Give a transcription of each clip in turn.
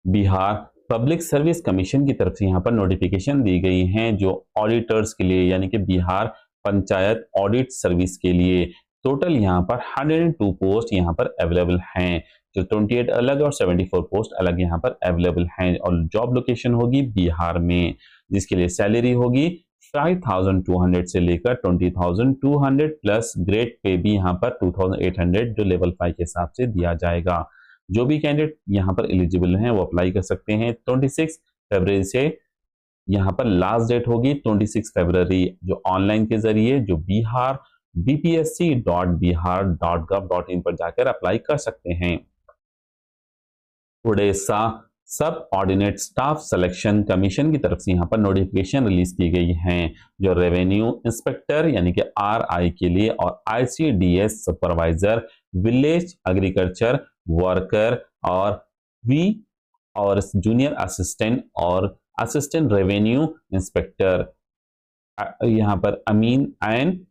Bihar public service commission की तरफ से यहाँ पर नोटिफिकेशन दी गई हैं जो ऑडिटर्स के लिए, यानी कि बिहार पंचायत ऑडिट सर्विस के लिए टोटल यहाँ पर 102 पोस्ट यहाँ पर अवेलेबल हैं। जो 28 अलग और 74 पोस्ट अलग यहाँ पर अवेलेबल हैं और जॉब लोकेशन होगी बिहार में, जिसके लिए सैलरी होगी 5200 से लेकर 20200 प्लस ग्रेड पे भी यहाँ पर 2800 जो लेवल 5 के हिसाब से दिया जाएगा। जो भी कैंडिडेट यहाँ पर एलिजिबल हैं वो अप्लाई कर सकते हैं। 26 फरवरी से यहाँ पर लास्ट डेट होगी। 26 फरवरी जो ऑनलाइन के जरिए जो बिहार bpsc.bihar.gov.in पर जाकर अप्लाई कर सकते हैं। उड़ीसा सब ऑर्डिनेट स्टाफ सिलेक्शन कमीशन की तरफ से यहाँ पर नोटिफिकेशन रिलीज की गई हैं जो रेवेन्यू इंस्पेक्टर यानी कि RI के लिए और ICDS supervisor, village agriculture worker और जूनियर असिस्टेंट और असिस्टेंट रेवेन्यू इंस्पेक्टर यहाँ पर अमीन एंड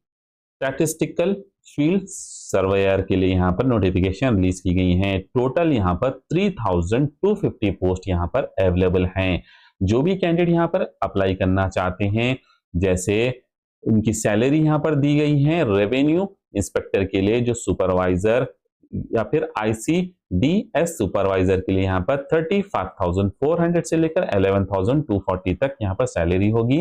स्टैटिस्टिकल फील्ड सर्वेयर के लिए यहाँ पर नोटिफिकेशन रिलीज की गई हैं। टोटल यहाँ पर 3250 पोस्ट यहाँ पर अवेलेबल हैं। जो भी कैंडिडेट यहाँ पर अप्लाई करना चाहते हैं, जैसे उनकी सैलरी यहाँ पर दी गई है। रेवेन्यू इंस्पेक्टर के लिए जो सुपरवाइजर या फिर ICDS सुपरवाइजर के लिए यहाँ पर 35,400 से लेकर 11,240 तक यहाँ पर सैलरी होगी।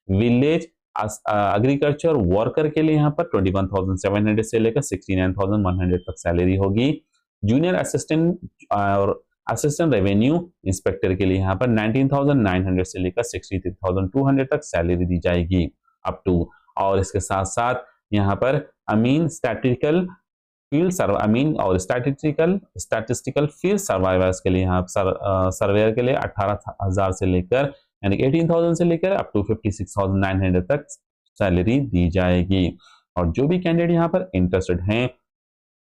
विलेज एग्रीकल्चर वर्कर के लिए यहाँ पर 21,700 से लेकर 69,100 तक सैलरी होगी। जूनियर असिस्टेंट और असिस्टेंट रेवेन्यू इंस्पेक्टर के लिए यहाँ पर 19,900 से लेकर 63,200 तक सैलरी दी जाएगी अप टू। और इसके साथ साथ यहाँ पर अमीन स्टैटिस्टिकल फील्ड सर्वाइवर्स के लिए यहाँ सर्वेयर के लिए 18,000 से लेकर यानी 18,000 से लेकर अप टू 56,900 तक सैलरी दी जाएगी। और जो भी कैंडिडेट यहाँ पर इंटरेस्टेड हैं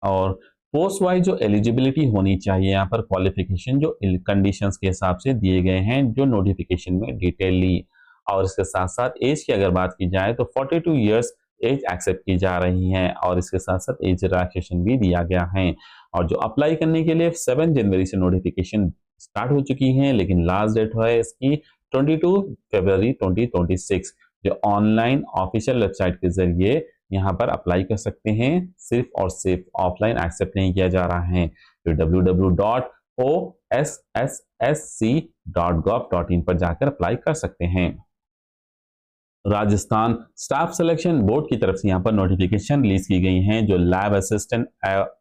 और पोस्ट वाइज जो एलिजिबिलिटी होनी चाहिए, यहाँ पर क्वालिफिकेशन जो कंडीशंस के हिसाब से दिए गए हैं जो नोटिफिकेशन में डिटेलली। और इसके साथ साथ एज की अगर बात की जाए तो 42 इयर्स एज एक्सेप्ट की जा रही है और इसके साथ साथ एज रिलैक्सेशन भी दिया गया है। और जो अप्लाई करने के लिए 7 जनवरी से नोटिफिकेशन स्टार्ट हो चुकी है, लेकिन लास्ट डेट है इसकी 22 फरवरी 2026। जो ऑनलाइन ऑफिशियल वेबसाइट के जरिए यहाँ पर अप्लाई कर सकते हैं। सिर्फ और सिर्फ ऑफलाइन एक्सेप्ट नहीं किया जा रहा है। तो www.ossc.gov.in पर जाकर अप्लाई कर सकते हैं। राजस्थान स्टाफ सिलेक्शन बोर्ड की तरफ से यहाँ पर नोटिफिकेशन रिलीज की गई हैं जो lab assistant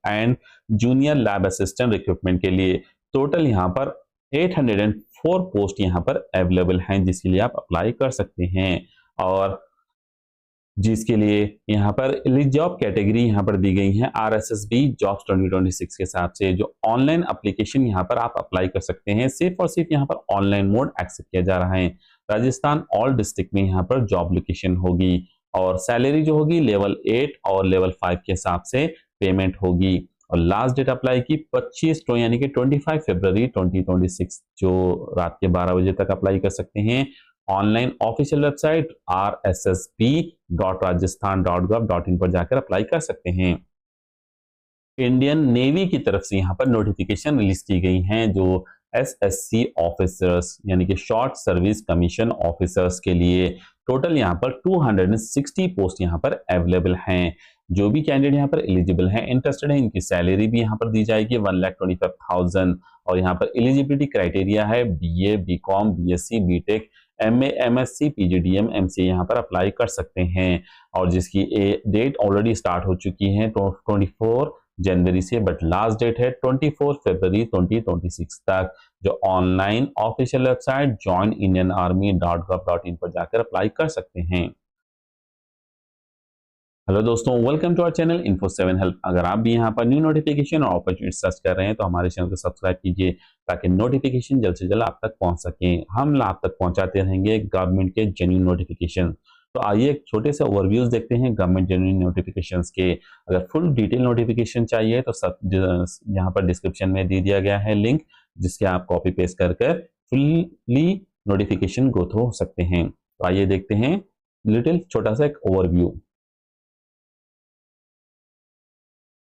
and junior lab assistant recruitment के लिए टोटल यहाँ पर 804 पोस्ट यहाँ पर अवेलेबल हैं, जिसके लिए आप अप्लाई कर सकते हैं। और जिसके लिए यहाँ पर जॉब कैटेगरी यहाँ पर दी गई है RSSB जॉब्स 2026 के हिसाब से। जो ऑनलाइन एप्लीकेशन यहाँ पर आप अप्लाई कर सकते हैं। सिर्फ और सिर्फ यहाँ पर ऑनलाइन मोड एक्सेप्ट किया जा रहा है। राजस्थान ऑल डिस्ट्रिक्ट में यहाँ पर जॉब लोकेशन होगी और सैलरी जो होगी लेवल 8 और लेवल 5 के हिसाब से पेमेंट होगी। और लास्ट डेट अप्लाई की 25 यानी कि 25 फरवरी 2026 जो रात के 12 बजे तक अप्लाई कर सकते हैं। ऑनलाइन ऑफिशियल वेबसाइट rssb.rajasthan.gov.in पर जाकर अप्लाई कर सकते हैं। इंडियन नेवी की तरफ से यहाँ पर नोटिफिकेशन रिलीज की गई हैं जो SSC ऑफिसर्स यानी कि शॉर्ट सर्विस कमीशन ऑफिसर्स के लिए टोटल यहाँ पर 260 पोस्ट यहाँ पर अवेलेबल हैं। जो भी कैंडिडेट यहाँ पर एलिजिबल हैं, इंटरेस्टेड हैं, इनकी सैलरी भी यहाँ पर दी जाएगी 1,25,000। और यहाँ पर एलिजिबिलिटी क्राइटेरिया है BA, BCom, BSc, BTech, MA, MSc, PGDM, MCA यहाँ पर अप्लाई कर सकते हैं। और जिसकी डेट ऑलरेडी स्टार्ट हो चुकी है 24 जनवरी से, बट लास्ट डेट है 24 फरवरी 2026 तक। जो ऑनलाइन ऑफिशियल वेबसाइट joinindianarmy.gov.in पर जाकर अप्लाई कर सकते हैं। हेलो दोस्तों, welcome to our channel Info7 help. अगर आप भी यहाँ पर न्यू नोटिफिकेशन और अपॉर्चुनिटी सर्च कर रहे हैं तो हमारे चैनल को सब्सक्राइब कीजिए ताकि नोटिफिकेशन जल्द से जल्द आप तक पहुँच सके। हम आप तक पहुँचाते रहेंगे गवर्नमेंट के जेन्युइन नोटिफिकेशन। तो आइए एक छोटे से ओवरव्यूज देखते हैं गवर्नमेंट जेन्युइन नोटिफिकेशंस के। अगर फुल डिटेल नोटिफिकेशन चाहिए तो सब यहाँ पर डिस्क्रिप्शन में दे दिया गया है लिंक, जिसके आप कॉपी पेस्ट कर फुल्ली नोटिफिकेशन गो थ्रू हो सकते हैं। तो आइए देखते हैं लिटिल छोटा सा एक ओवरव्यू।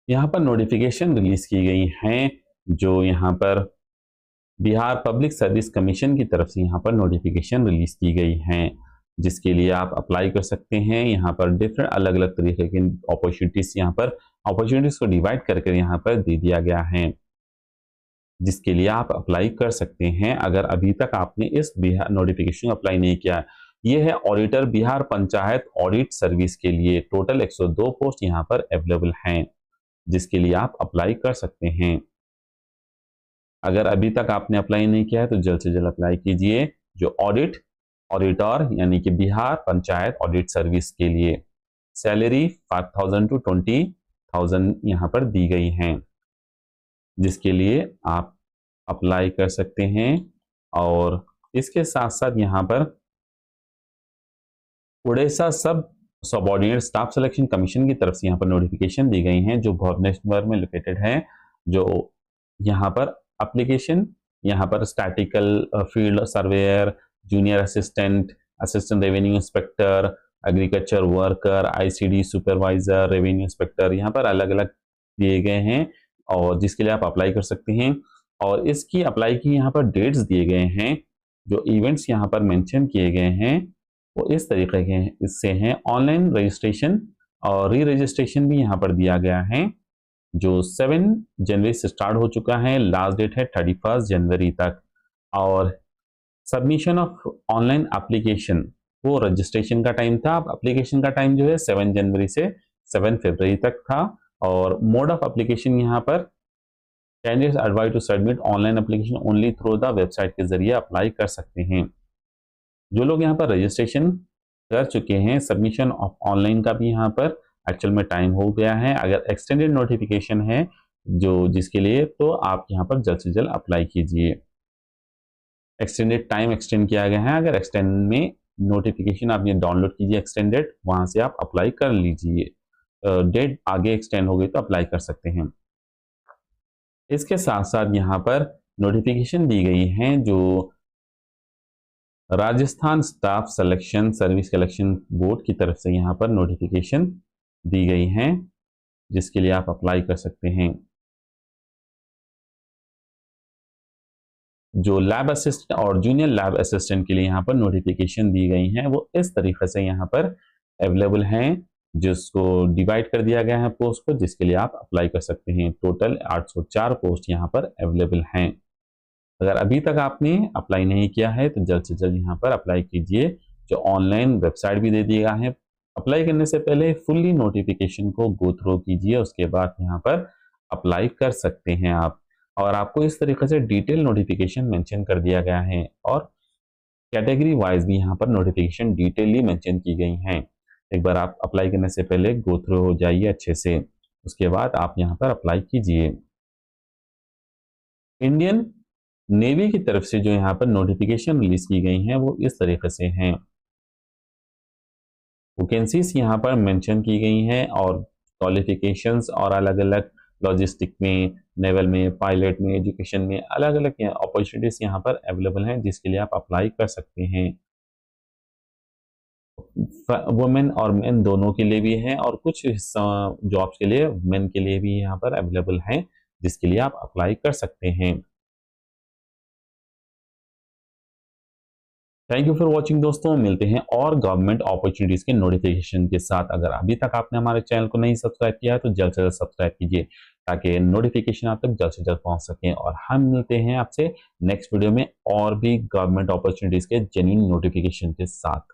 यहाँ पर नोटिफिकेशन रिलीज की गई हैं जो यहाँ पर बिहार पब्लिक सर्विस कमीशन की तरफ से यहाँ पर नोटिफिकेशन रिलीज की गई है, जिसके लिए आप अप्लाई कर सकते हैं। यहाँ पर डिफरेंट अलग अलग तरीके की अपॉर्चुनिटीज यहाँ पर अपॉर्चुनिटीज को डिवाइड करके यहाँ पर दे दिया गया है, जिसके लिए आप अप्लाई कर सकते हैं। अगर अभी तक आपने इस बिहार नोटिफिकेशन अप्लाई नहीं किया, ये है auditor Bihar panchayat audit service के लिए टोटल 102 पोस्ट यहाँ पर अवेलेबल हैं, जिसके लिए आप अप्लाई कर सकते हैं। अगर अभी तक आपने अप्लाई नहीं किया है तो जल्द से जल्द अप्लाई कीजिए। जो ऑडिटर यानी कि बिहार पंचायत ऑडिट सर्विस के लिए सैलरी 5,000 to 20,000 यहाँ पर दी गई हैं, जिसके लिए आप अप्लाई कर सकते हैं। और इसके साथ साथ यहाँ पर Orissa subordinate staff selection commission की तरफ से यहाँ पर नोटिफिकेशन दी गई हैं, जो भुवनेश्वर में लोकेटेड है। जो यहाँ पर एप्लीकेशन यहाँ पर statistical field surveyor, junior assistant, assistant revenue inspector, agriculture worker, ICD supervisor, revenue inspector यहाँ पर अलग अलग दिए गए हैं, और जिसके लिए आप अप्लाई कर सकते हैं। और इसकी अप्लाई की यहाँ पर डेट्स दिए गए हैं। जो इवेंट्स यहाँ पर मेंशन किए गए हैं वो इस तरीके के इससे हैं। ऑनलाइन रजिस्ट्रेशन और री रजिस्ट्रेशन भी यहाँ पर दिया गया है, जो 7 जनवरी से स्टार्ट हो चुका है। लास्ट डेट है 31 जनवरी तक। और सबमिशन ऑफ ऑनलाइन एप्लीकेशन, वो रजिस्ट्रेशन का टाइम था, अब एप्लीकेशन का टाइम जो है 7 जनवरी से 7 फरवरी तक था। और मोड ऑफ एप्लीकेशन यहाँ पर candidates advise to submit online application only through the website के जरिए अप्लाई कर सकते हैं। जो लोग यहाँ पर रजिस्ट्रेशन कर चुके हैं, सबमिशन ऑफ ऑनलाइन का भी यहाँ पर एक्चुअल में टाइम हो गया है। अगर एक्सटेंडेड नोटिफिकेशन है जो जिसके लिए, तो आप यहाँ पर जल्द से जल्द अप्लाई कीजिए। एक्सटेंडेड टाइम एक्सटेंड किया गया है। अगर एक्सटेंड में नोटिफिकेशन आप ये डाउनलोड कीजिए एक्सटेंडेड, वहां से आप अप्लाई कर लीजिए। डेट आगे एक्सटेंड हो गई तो अप्लाई कर सकते हैं। इसके साथ साथ यहाँ पर नोटिफिकेशन दी गई है जो Rajasthan staff selection service collection board की तरफ से यहाँ पर नोटिफिकेशन दी गई है, जिसके लिए आप अप्लाई कर सकते हैं। जो लैब असिस्टेंट और जूनियर लैब असिस्टेंट के लिए यहाँ पर नोटिफिकेशन दी गई हैं, वो इस तरीके से यहाँ पर अवेलेबल हैं, जिसको डिवाइड कर दिया गया है पोस्ट को, जिसके लिए आप अप्लाई कर सकते हैं। टोटल 804 पोस्ट यहाँ पर अवेलेबल हैं। अगर अभी तक आपने अप्लाई नहीं किया है तो जल्द से जल्द यहाँ पर अप्लाई कीजिए। जो ऑनलाइन वेबसाइट भी दे दिया है। अप्लाई करने से पहले फुल्ली नोटिफिकेशन को गो थ्रू कीजिए, उसके बाद यहाँ पर अप्लाई कर सकते हैं आप। और आपको इस तरीके से डिटेल नोटिफिकेशन मेंशन कर दिया गया है, और कैटेगरी वाइज भी यहाँ पर नोटिफिकेशन डिटेली मेंशन की गई हैं। एक बार आप अप्लाई करने से पहले गो थ्रू हो जाइए अच्छे से, उसके बाद आप यहाँ पर अप्लाई कीजिए। इंडियन नेवी की तरफ से जो यहाँ पर नोटिफिकेशन रिलीज की गई हैं वो इस तरीके से हैं। वैकेंसीज यहाँ पर मेंशन की गई हैं, और क्वालिफिकेशंस और अलग अलग लॉजिस्टिक में, नेवल में, पायलट में, एजुकेशन में अलग अलग अपॉर्चुनिटीज यहाँ पर अवेलेबल हैं, जिसके लिए आप अप्लाई कर सकते हैं। वुमेन और मेन दोनों के लिए भी है, और कुछ जॉब्स के लिए मेन के लिए भी यहाँ पर अवेलेबल हैं, जिसके लिए आप अप्लाई कर सकते हैं। थैंक यू फॉर वॉचिंग दोस्तों, मिलते हैं और गवर्नमेंट अपॉर्चुनिटीज के नोटिफिकेशन के साथ। अगर अभी तक आपने हमारे चैनल को नहीं सब्सक्राइब किया है तो जल्द से जल्द सब्सक्राइब कीजिए, ताकि नोटिफिकेशन आप तक जल्द से जल्द पहुंच सके। और हम मिलते हैं आपसे नेक्स्ट वीडियो में और भी गवर्नमेंट अपॉर्चुनिटीज के जेन्युइन नोटिफिकेशन के साथ।